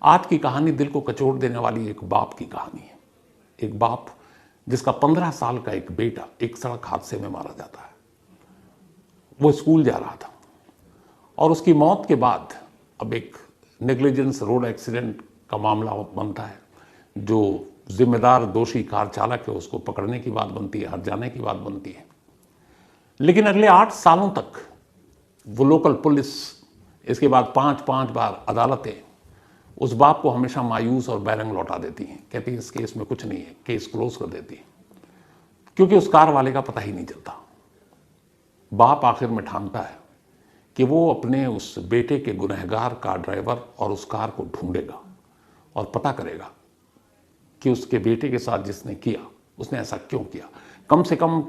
आज की कहानी दिल को कचोट देने वाली एक बाप की कहानी है। एक बाप जिसका 15 साल का एक बेटा एक सड़क हादसे में मारा जाता है। वो स्कूल जा रहा था और उसकी मौत के बाद अब एक नेग्लिजेंस रोड एक्सीडेंट का मामला बनता है। जो जिम्मेदार दोषी कार चालक है उसको पकड़ने की बात बनती है, हट जाने की बात बनती है। लेकिन अगले 8 सालों तक वो लोकल पुलिस, इसके बाद 5 बार अदालतें उस बाप को हमेशा मायूस और बैरंग लौटा देती हैं। कहती है इस केस में कुछ नहीं है, केस क्लोज कर देती है, क्योंकि उस कार वाले का पता ही नहीं चलता। बाप आखिर में ठानता है कि वो अपने उस बेटे के गुनहगार कार ड्राइवर और उस कार को ढूंढेगा और पता करेगा कि उसके बेटे के साथ जिसने किया उसने ऐसा क्यों किया। कम से कम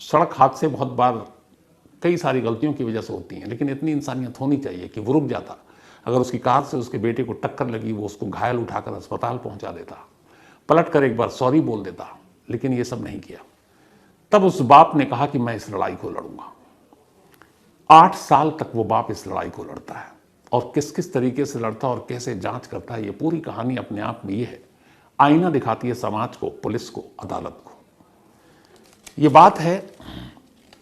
सड़क हादसे बहुत बार कई सारी गलतियों की वजह से होती हैं, लेकिन इतनी इंसानियत होनी चाहिए कि वो रुक जाता। अगर उसकी कार से उसके बेटे को टक्कर लगी, वो उसको घायल उठाकर अस्पताल पहुंचा देता, पलट कर एक बार सॉरी बोल देता, लेकिन ये सब नहीं किया। तब उस बाप ने कहा कि मैं इस लड़ाई को लड़ूंगा। 8 साल तक वो बाप इस लड़ाई को लड़ता है और किस किस तरीके से लड़ता और कैसे जांच करता है, ये पूरी कहानी अपने आप में ये है। आईना दिखाती है समाज को, पुलिस को, अदालत को। ये बात है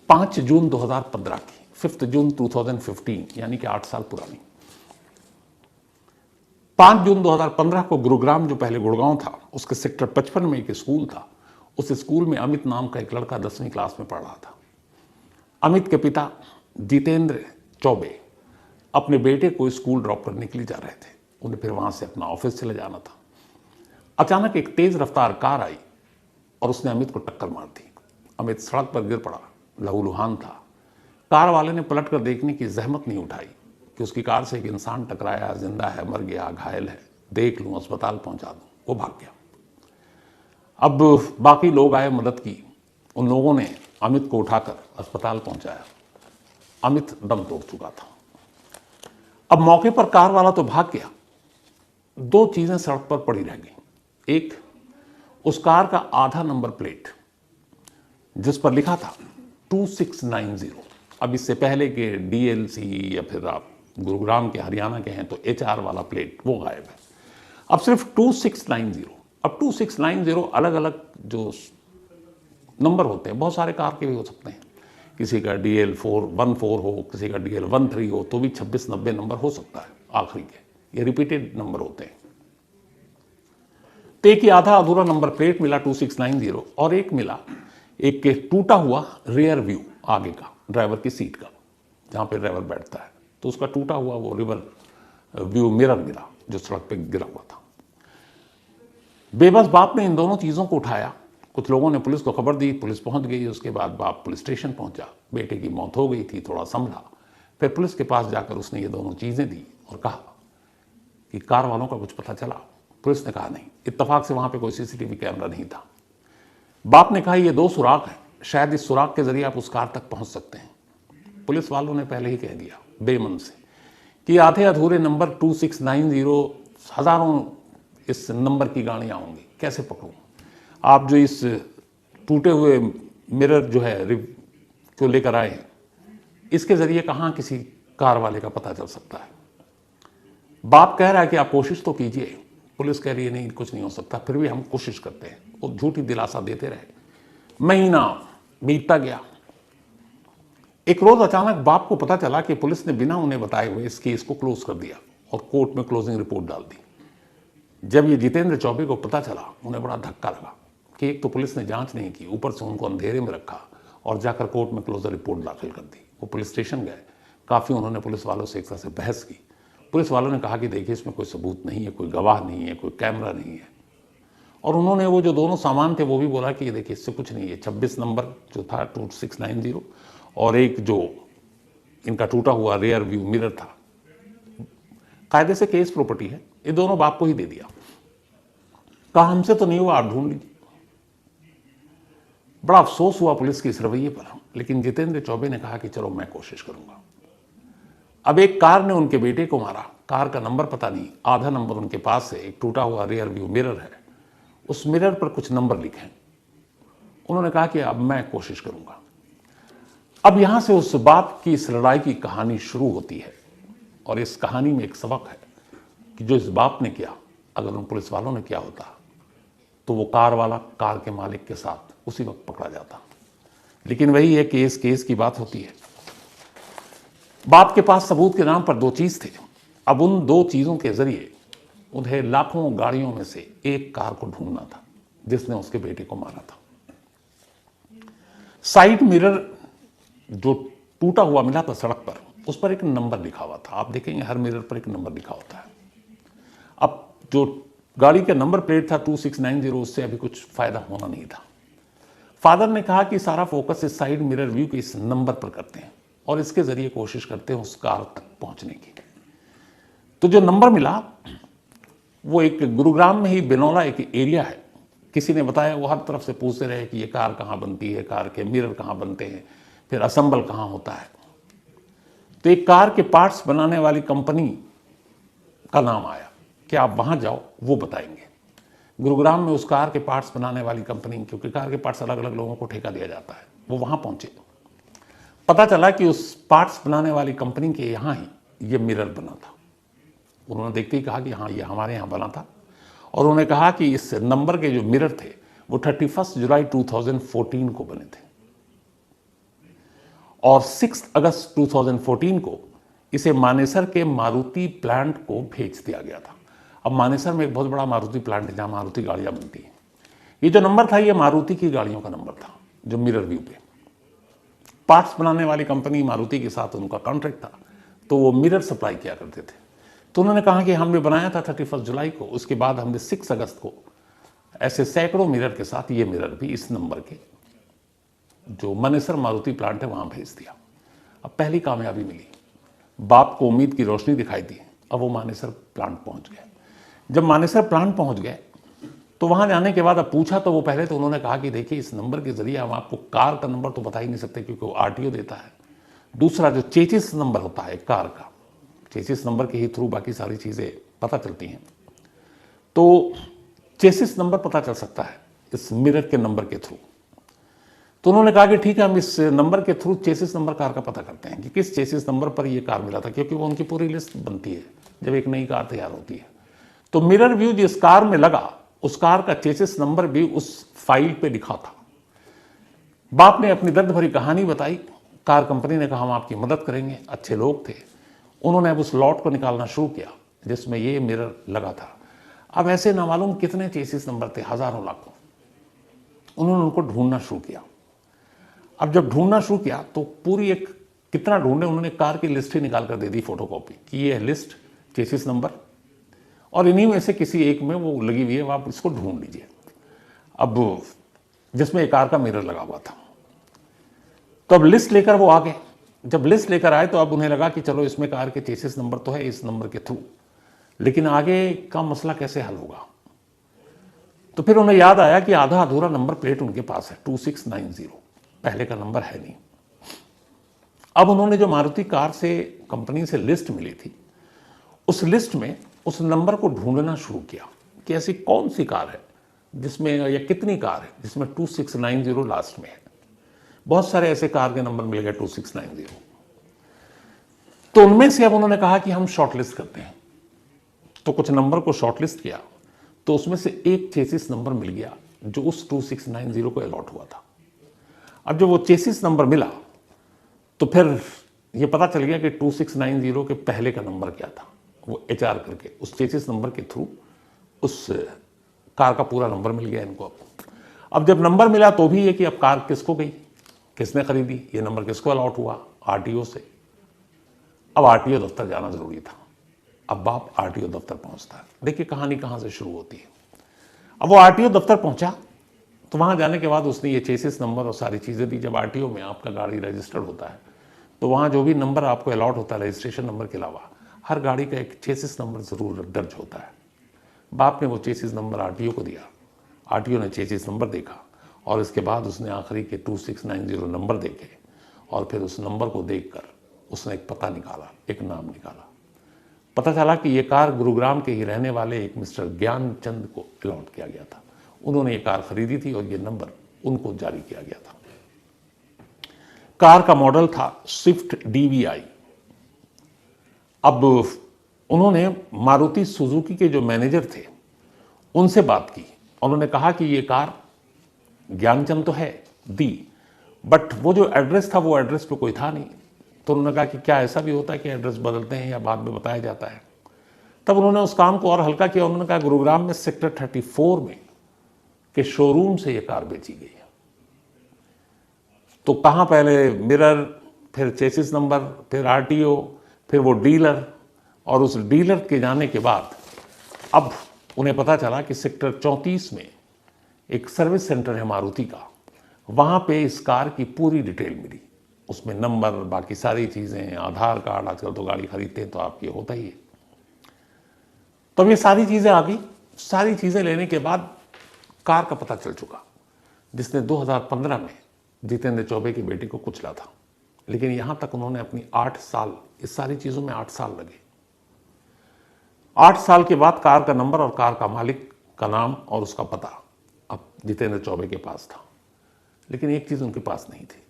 5 जून 2015 की, 5 जून 2015, यानी कि 8 साल पुरानी। 5 जून 2015 को गुरुग्राम, जो पहले गुड़गांव था, उसके सेक्टर 55 में एक स्कूल था। उस स्कूल में अमित नाम का एक लड़का 10वीं क्लास में पढ़ रहा था। अमित के पिता जितेंद्र चौबे अपने बेटे को स्कूल ड्रॉप करने के लिए जा रहे थे। उन्हें फिर वहां से अपना ऑफिस चले जाना था। अचानक एक तेज रफ्तार कार आई और उसने अमित को टक्कर मार दी। अमित सड़क पर गिर पड़ा, लहूलुहान था। कार वाले ने पलट कर देखने की जहमत नहीं उठाई कि उसकी कार से एक इंसान टकराया, जिंदा है, मर गया, घायल है, देख लूं, अस्पताल पहुंचा दूं। वो भाग गया। अब बाकी लोग आए मदद की। उन लोगों ने अमित को उठाकर अस्पताल पहुंचाया। अमित दम तोड़ चुका था। अब मौके पर कार वाला तो भाग गया। 2 चीजें सड़क पर पड़ी रह गई। एक, उस कार का आधा नंबर प्लेट जिस पर लिखा था 2690। अब इससे पहले के DLC या फिर आप गुरुग्राम के, हरियाणा के हैं तो HR वाला प्लेट, वो गायब है। अब सिर्फ 2690। अब 2690 अलग अलग जो नंबर होते हैं, बहुत सारे कार के भी हो सकते हैं। किसी का DL414 हो, किसी का DL13 हो, तो भी 2690 नंबर हो सकता है आखिरी के। ये रिपीटेड नंबर होते हैं। तो एक ही आधा अधूरा नंबर प्लेट मिला 2690, और एक मिला एक के टूटा हुआ रियर व्यू आगे का, ड्राइवर की सीट का, जहां पे ड्राइवर बैठता है, तो उसका टूटा हुआ वो रिवर व्यू मिरर मिला जो सड़क पे गिरा हुआ था। बेबस बाप ने इन दोनों चीजों को उठाया। कुछ लोगों ने पुलिस को खबर दी, पुलिस पहुंच गई। उसके बाद बाप पुलिस स्टेशन पहुंचा। बेटे की मौत हो गई थी, थोड़ा संभला। फिर पुलिस के पास जाकर उसने ये दोनों चीजें दी और कहा कि कार वालों का कुछ पता चला। पुलिस ने कहा नहीं। इत्तेफाक से वहां पे कोई CCTV कैमरा नहीं था। बाप ने कहा ये 2 सुराग हैं, शायद इस सुराग के जरिए आप उस कार तक पहुंच सकते हैं। पुलिस वालों ने पहले ही कह दिया बेमन से कि आधे अधूरे नंबर 2690, हजारों इस नंबर की गाड़ियां होंगी, कैसे पकड़ूं? आप जो इस टूटे हुए मिरर जो है को लेकर आए हैं, इसके जरिए कहां किसी कार वाले का पता चल सकता है? बाप कह रहा है कि आप कोशिश तो कीजिए। पुलिस कह रही है नहीं, कुछ नहीं हो सकता। फिर भी हम कोशिश करते हैं। वो झूठी दिलासा देते रहे। महीना बीतता गया। एक रोज अचानक बाप को पता चला कि पुलिस ने बिना उन्हें बताए हुए इस केस को क्लोज कर दिया और कोर्ट में क्लोजिंग रिपोर्ट डाल दी। जब ये जितेंद्र चौबे को पता चला, उन्हें बड़ा धक्का लगा कि एक तो पुलिस ने जांच नहीं की, ऊपर से उनको अंधेरे में रखा और जाकर कोर्ट में क्लोजर रिपोर्ट दाखिल कर दी। वो पुलिस स्टेशन गए। काफी उन्होंने पुलिस वालों से एक तरह से बहस की। पुलिस वालों ने कहा कि देखिए इसमें कोई सबूत नहीं है, कोई गवाह नहीं है, कोई कैमरा नहीं है। और उन्होंने वो जो दोनों सामान थे वो भी बोला कि ये देखिए इससे कुछ नहीं है। 26 नंबर जो था 2690 और एक जो इनका टूटा हुआ रियर व्यू मिरर था, कायदे से केस प्रॉपर्टी है, ये दोनों बाप को ही दे दिया। कहा हमसे तो नहीं हुआ, आप ढूंढ लीजिए। बड़ा अफसोस हुआ पुलिस के इस रवैये पर, लेकिन जितेंद्र चौबे ने कहा कि चलो मैं कोशिश करूंगा। अब एक कार ने उनके बेटे को मारा। कार का नंबर पता नहीं, आधा नंबर उनके पास है, एक टूटा हुआ रियर व्यू मिरर है, उस मिरर पर कुछ नंबर लिखे हैं। उन्होंने कहा कि अब मैं कोशिश करूंगा। अब यहां से उस बाप की इस लड़ाई की कहानी शुरू होती है और इस कहानी में एक सबक है। कि जो इस बाप ने किया अगर उन पुलिस वालों ने किया होता तो वो कार वाला कार के मालिक के साथ उसी वक्त पकड़ा जाता। लेकिन वही है, केस की बात होती है। बाप के पास सबूत के नाम पर दो चीज थे। अब उन दो चीजों के जरिए उन्हें लाखों गाड़ियों में से एक कार को ढूंढना था जिसने उसके बेटे को मारा था। साइड मिरर जो टूटा हुआ मिला था सड़क पर, उस पर एक नंबर लिखा हुआ था। आप देखेंगे हर मिरर पर एक नंबर लिखा होता है। अब जो गाड़ी का नंबर प्लेट था 2690, उससे अभी कुछ फायदा होना नहीं था। फादर ने कहा कि सारा फोकस इस साइड मिरर व्यू के इस नंबर पर करते हैं और इसके जरिए कोशिश करते हैं उस कार तक पहुंचने की। तो जो नंबर मिला वो एक गुरुग्राम में ही बिनौला एक एरिया है, किसी ने बताया। वो हर तरफ से पूछते रहे कि ये कार कहाँ बनती है, कार के मिरर कहाँ बनते हैं, फिर असेंबल कहाँ होता है। तो एक कार के पार्ट्स बनाने वाली कंपनी का नाम आया कि आप वहां जाओ, वो बताएंगे। गुरुग्राम में उस कार के पार्ट्स बनाने वाली कंपनी, क्योंकि कार के पार्ट्स अलग अलग लोगों को ठेका दिया जाता है, वो वहां पहुंचे। पता चला कि उस पार्ट्स बनाने वाली कंपनी के यहाँ ही ये मिरर बना था। उन्होंने देखते ही कहा कि हाँ, ये हमारे यहाँ बना था। और उन्होंने कहा कि इस नंबर के जो मिरर थे वो 31 जुलाई 2014 को बने थे और 6 अगस्त 2014 को इसे मानेसर के मारुति प्लांट को भेज दिया गया था। अब मानेसर में एक बहुत बड़ा मारुति प्लांट है जहाँ मारुति गाड़ियाँ बनती हैं। ये जो नंबर था ये मारुति की गाड़ियों का नंबर था जो मिरर व्यू पे। पार्ट्स बनाने वाली कंपनी मारुति के साथ उनका कॉन्ट्रैक्ट था, तो वो मिरर सप्लाई किया करते थे। तो उन्होंने कहा कि हमने बनाया था 31 जुलाई को, उसके बाद हमने 6 अगस्त को ऐसे सैकड़ों मिरर के साथ ये मिरर भी इस नंबर के जो मानेसर मारुति प्लांट है वहाँ भेज दिया। अब पहली कामयाबी मिली, बाप को उम्मीद की रोशनी दिखाई दी। अब वो मानेसर प्लांट पहुँच गए। जब मानेसर प्लांट पहुँच गए तो वहाँ जाने के बाद अब पूछा तो वो पहले तो उन्होंने कहा कि देखिए इस नंबर के जरिए हम आपको कार का नंबर तो बता ही नहीं सकते क्योंकि वो आरटीओ देता है। दूसरा जो चेसिस नंबर होता है कार का, चेसिस नंबर के ही थ्रू बाकी सारी चीज़ें पता चलती हैं। तो चेसिस नंबर पता चल सकता है इस मिरर के नंबर के थ्रू। तो उन्होंने कहा कि ठीक है, हम इस नंबर के थ्रू चेसिस नंबर कार का पता करते हैं कि किस चेसिस नंबर पर ये कार मिला था, क्योंकि वो उनकी पूरी लिस्ट बनती है जब एक नई कार तैयार होती है। तो मिरर व्यू जिस कार में लगा उस कार का चेसिस नंबर भी उस फाइल पे लिखा था। बाप ने अपनी दर्द भरी कहानी बताई। कार कंपनी ने कहा हम आपकी मदद करेंगे, अच्छे लोग थे। उन्होंने अब उस लॉट को निकालना शुरू किया जिसमें ये मिरर लगा था। अब ऐसे ना मालूम कितने चेसिस नंबर थे, हजारों लाखों। उन्होंने उनको ढूंढना शुरू किया। अब जब ढूंढना शुरू किया तो पूरी एक कितना ढूंढे, उन्होंने कार की लिस्ट ही निकाल कर दे दी फोटोकॉपी कि ये लिस्ट चेसिस नंबर और इन्हीं में से किसी एक में वो लगी हुई है, आप इसको ढूंढ लीजिए। अब जिसमें एक कार का मिरर लगा हुआ था। तो अब लिस्ट लेकर वो आ गए। जब लिस्ट लेकर आए तो अब उन्हें लगा कि चलो इसमें कार के चेसिस नंबर तो है इस नंबर के थ्रू, लेकिन आगे का मसला कैसे हल होगा। तो फिर उन्हें याद आया कि आधा अधूरा नंबर प्लेट उनके पास है 2690, पहले का नंबर है नहीं। अब उन्होंने जो मारुति कार से कंपनी से लिस्ट मिली थी उस लिस्ट में उस नंबर को ढूंढना शुरू किया कि ऐसी कौन सी कार है जिसमें, या कितनी कार है जिसमें 2690 लास्ट में है। बहुत सारे ऐसे कार के नंबर मिल गए 2690। तो उनमें से अब उन्होंने कहा कि हम शॉर्टलिस्ट करते हैं। तो कुछ नंबर को शॉर्टलिस्ट किया तो उसमें से एक चेसिस नंबर मिल गया जो उस 2690 को अलॉट हुआ था। अब जब वो चेसिस नंबर मिला तो फिर ये पता चल गया कि 2690 के पहले का नंबर क्या था। वो HR करके उस चेसिस नंबर के थ्रू उस कार का पूरा नंबर मिल गया इनको। अब जब नंबर मिला तो भी ये कि अब कार किसको गई, किसने खरीदी, ये नंबर किसको अलॉट हुआ, आरटीओ से। अब आरटीओ दफ्तर जाना जरूरी था। अब बाप आरटीओ दफ्तर पहुंचता है। देखिए कहानी कहां से शुरू होती है। अब वो आरटीओ दफ्तर पहुंचा तो वहां जाने के बाद उसने ये चेसिस नंबर और सारी चीजें दी। जब आरटीओ में आपका गाड़ी रजिस्टर्ड होता है तो वहां जो भी नंबर आपको अलॉट होता है रजिस्ट्रेशन नंबर के अलावा हर गाड़ी का एक चेसिस नंबर जरूर दर्ज होता है। बाप ने वो चेसिस नंबर आरटीओ को दिया। आरटीओ ने चेसिस नंबर देखा और इसके बाद उसने आखिरी के 2690 नंबर देखे और फिर उस नंबर को देखकर उसने एक पता निकाला, एक नाम निकाला। पता चला कि ये कार गुरुग्राम के ही रहने वाले एक मिस्टर ज्ञानचंद को अलॉट किया गया था। उन्होंने ये कार खरीदी थी और ये नंबर उनको जारी किया गया था। कार का मॉडल था स्विफ्ट DVI। अब उन्होंने मारुति सुजुकी के जो मैनेजर थे उनसे बात की। उन्होंने कहा कि ये कार ज्ञानचंद तो है दी, बट वो जो एड्रेस था वो एड्रेस पे कोई था नहीं। तो उन्होंने कहा कि क्या ऐसा भी होता है कि एड्रेस बदलते हैं या बाद में बताया जाता है। तब उन्होंने उस काम को और हल्का किया। उन्होंने कहा गुरुग्राम में सेक्टर 34 में के शोरूम से ये कार बेची गई है। तो कहाँ पहले मिरर, फिर चेसिस नंबर, फिर आरटीओ, फिर वो डीलर, और उस डीलर के जाने के बाद अब उन्हें पता चला कि सेक्टर 34 में एक सर्विस सेंटर है मारुति का, वहाँ पे इस कार की पूरी डिटेल मिली। उसमें नंबर, बाकी सारी चीज़ें, आधार कार्ड, आजकल तो गाड़ी खरीदते हैं तो आपकी होता ही है। तो अब ये सारी चीज़ें आ गई। सारी चीज़ें लेने के बाद कार का पता चल चुका, जिसने 2015 में जितेंद्र चौबे की बेटी को कुचला था। लेकिन यहाँ तक उन्होंने अपनी 8 साल, इस सारी चीज़ों में 8 साल लगे। 8 साल के बाद कार का नंबर और कार का मालिक का नाम और उसका पता अब जितेंद्र चौबे के पास था। लेकिन एक चीज़ उनके पास नहीं थी,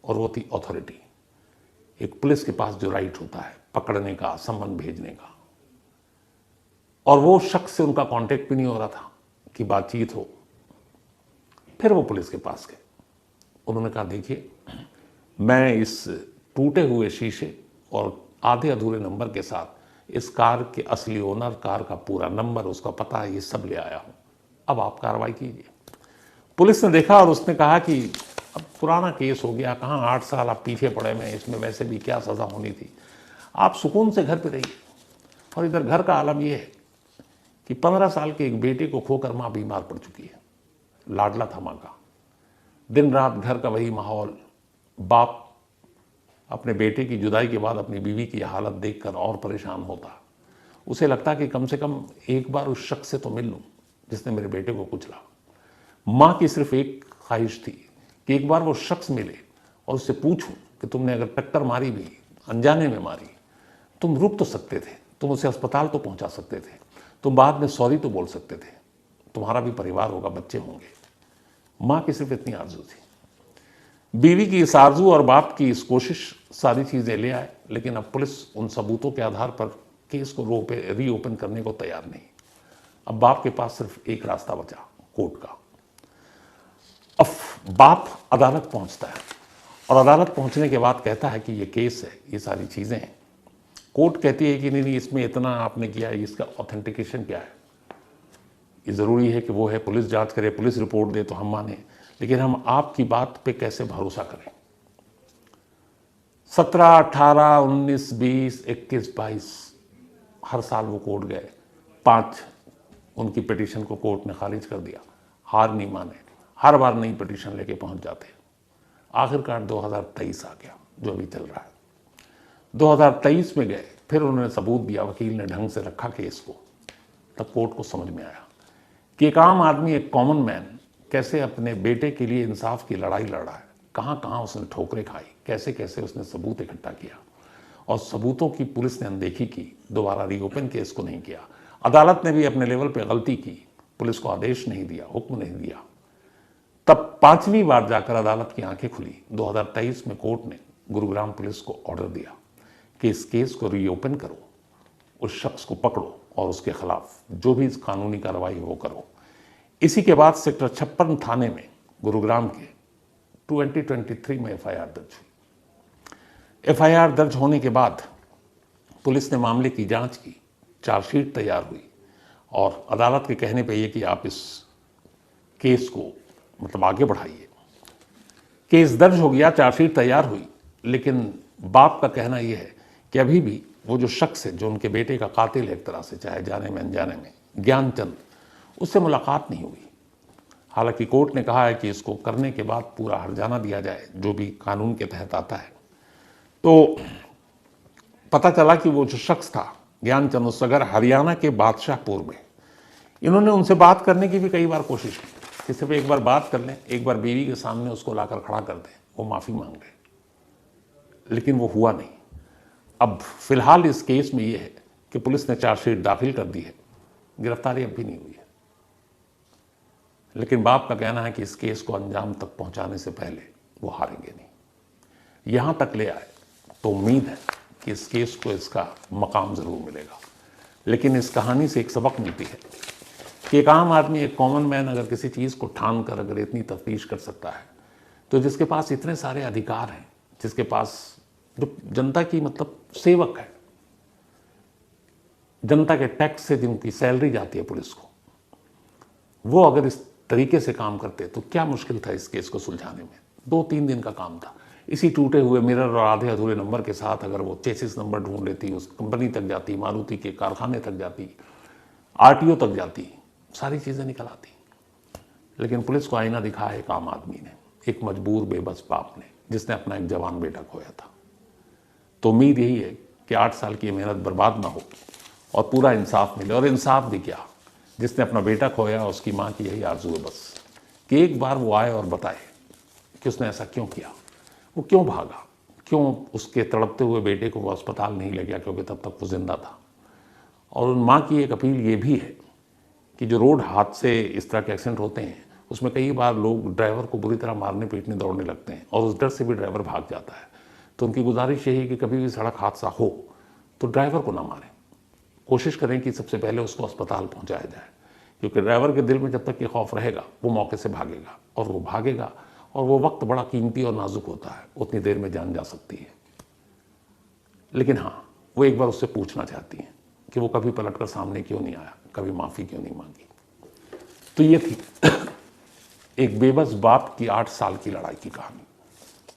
और वो थी अथॉरिटी। एक पुलिस के पास जो राइट होता है पकड़ने का, सम्मन भेजने का, और वो शख्स से उनका कांटेक्ट भी नहीं हो रहा था कि बातचीत हो। फिर वो पुलिस के पास गए। उन्होंने कहा देखिए, मैं इस टूटे हुए शीशे और आधे अधूरे नंबर के साथ इस कार के असली ओनर, कार का पूरा नंबर, उसका पता, ये सब ले आया हूं, अब आप कार्रवाई कीजिए। पुलिस ने देखा और उसने कहा कि अब पुराना केस हो गया, कहाँ 8 साल आप पीछे पड़े हुए हैं, इसमें वैसे भी क्या सज़ा होनी थी, आप सुकून से घर पे रहिए। और इधर घर का आलम यह है कि 15 साल के एक बेटे को खोकर माँ बीमार पड़ चुकी है। लाडला था माँ का, दिन रात घर का वही माहौल। बाप अपने बेटे की जुदाई के बाद अपनी बीवी की हालत देखकर और परेशान होता। उसे लगता कि कम से कम एक बार उस शख्स से तो मिल लूं जिसने मेरे बेटे को कुचला। माँ की सिर्फ एक ख्वाहिश थी कि एक बार वो शख्स मिले और उससे पूछूं कि तुमने अगर टक्कर मारी भी, अनजाने में मारी, तुम रुक तो सकते थे, तुम उसे अस्पताल तो पहुंचा सकते थे, तुम बाद में सॉरी तो बोल सकते थे, तुम्हारा भी परिवार होगा, बच्चे होंगे। माँ की सिर्फ इतनी आरजू थी। बीवी की इस आरजू और बाप की इस कोशिश सारी चीज़ें ले आए। लेकिन अब पुलिस उन सबूतों के आधार पर केस को रीओपन करने को तैयार नहीं। अब बाप के पास सिर्फ एक रास्ता बचा, कोर्ट का। अब बाप अदालत पहुंचता है और अदालत पहुंचने के बाद कहता है कि ये केस है, ये सारी चीज़ें हैं। कोर्ट कहती है कि नहीं, इसमें इतना आपने किया है, इसका ऑथेंटिकेशन क्या है, ये ज़रूरी है कि वो है, पुलिस जांच करे, पुलिस रिपोर्ट दे तो हम माने, लेकिन हम आपकी बात पे कैसे भरोसा करें। 17, 18, 19, 20, 21, 22 हर साल वो कोर्ट गए। 5 उनकी पिटीशन को कोर्ट ने खारिज कर दिया। हार नहीं माने, हर बार नई पिटीशन लेके पहुंच जाते। आखिरकार 2023 आ गया, जो अभी चल रहा है। 2023 में गए, फिर उन्होंने सबूत दिया, वकील ने ढंग से रखा केस को। तब कोर्ट को समझ में आया कि एक आम आदमी, एक कॉमन मैन कैसे अपने बेटे के लिए इंसाफ की लड़ाई लड़ रहा है, कहाँ कहाँ उसने ठोकरें खाई, कैसे कैसे उसने सबूत इकट्ठा किया, और सबूतों की पुलिस ने अनदेखी की, दोबारा रीओपन केस को नहीं किया। अदालत ने भी अपने लेवल पे गलती की, पुलिस को आदेश नहीं दिया, हुक्म नहीं दिया। तब 5वीं बार जाकर अदालत की आंखें खुली। 2023 में कोर्ट ने गुरुग्राम पुलिस को ऑर्डर दिया कि इस केस को रीओपन करो, उस शख्स को पकड़ो और उसके खिलाफ जो भी कानूनी कार्रवाई वो करो। इसी के बाद सेक्टर 56 थाने में गुरुग्राम के 2023 में एफआईआर दर्ज हुई। एफआईआर दर्ज होने के बाद पुलिस ने मामले की जांच की, चार्जशीट तैयार हुई और अदालत के कहने पे ये कि आप इस केस को मतलब आगे बढ़ाइए। केस दर्ज हो गया, चार्जशीट तैयार हुई, लेकिन बाप का कहना यह है कि अभी भी वो जो शख्स है जो उनके बेटे का कातिल है एक तरह से, चाहे जाने में अनजाने में, ज्ञानचंद, उससे मुलाकात नहीं हुई। हालांकि कोर्ट ने कहा है कि इसको करने के बाद पूरा हर्जाना दिया जाए जो भी कानून के तहत आता है। तो पता चला कि वो जो शख्स था ज्ञानचंद सगर, हरियाणा के बादशाहपुर में। इन्होंने उनसे बात करने की भी कई बार कोशिश की कि सिर्फ एक बार बात कर लें, एक बार बीवी के सामने उसको लाकर खड़ा कर दें, वो माफ़ी मांग गए, लेकिन वो हुआ नहीं। अब फिलहाल इस केस में ये है कि पुलिस ने चार्जशीट दाखिल कर दी है, गिरफ्तारी अब भी नहीं हुई है। लेकिन बाप का कहना है कि इस केस को अंजाम तक पहुंचाने से पहले वो हारेंगे नहीं। यहां तक ले आए तो उम्मीद है कि इस केस को इसका मकाम ज़रूर मिलेगा। लेकिन इस कहानी से एक सबक मिलती है कि एक आम आदमी, एक कॉमन मैन अगर किसी चीज़ को ठान कर अगर इतनी तफ्तीश कर सकता है, तो जिसके पास इतने सारे अधिकार हैं, जिसके पास जो जनता की मतलब सेवक है, जनता के टैक्स से जिनकी सैलरी जाती है पुलिस को, वो अगर इस तरीके से काम करते तो क्या मुश्किल था इस केस को सुलझाने में। 2-3 दिन का काम था। इसी टूटे हुए मिरर और आधे अधूरे नंबर के साथ अगर वो चेसिस नंबर ढूंढ लेती, उस कंपनी तक जाती, मारुति के कारखाने तक जाती, आरटीओ तक जाती, सारी चीज़ें निकल आती। लेकिन पुलिस को आईना दिखाया एक आम आदमी ने, एक मजबूर बेबस बाप ने, जिसने अपना एक जवान बेटा खोया था। तो उम्मीद यही है कि 8 साल की मेहनत बर्बाद ना हो और पूरा इंसाफ मिले। और इंसाफ भी क्या, जिसने अपना बेटा खोया उसकी माँ की यही आरज़ू है बस कि एक बार वो आए और बताए कि उसने ऐसा क्यों किया, वो क्यों भागा, क्यों उसके तड़पते हुए बेटे को वो अस्पताल नहीं ले गया, क्योंकि तब तक वो जिंदा था। और उन माँ की एक अपील ये भी है कि जो रोड हादसे इस तरह के एक्सीडेंट होते हैं, उसमें कई बार लोग ड्राइवर को बुरी तरह मारने पीटने दौड़ने लगते हैं और उस डर से भी ड्राइवर भाग जाता है। तो उनकी गुजारिश यही है कि कभी भी सड़क हादसा हो तो ड्राइवर को ना मारें, कोशिश करें कि सबसे पहले उसको अस्पताल पहुंचाया जाए, क्योंकि ड्राइवर के दिल में जब तक ये खौफ रहेगा वो मौके से भागेगा, और वो भागेगा और वो वक्त बड़ा कीमती और नाजुक होता है, उतनी देर में जान जा सकती है। लेकिन हाँ, वो एक बार उससे पूछना चाहती हैं कि वो कभी पलटकर सामने क्यों नहीं आया, कभी माफ़ी क्यों नहीं मांगी। तो ये थी एक बेबस बाप की 8 साल की लड़ाई की कहानी।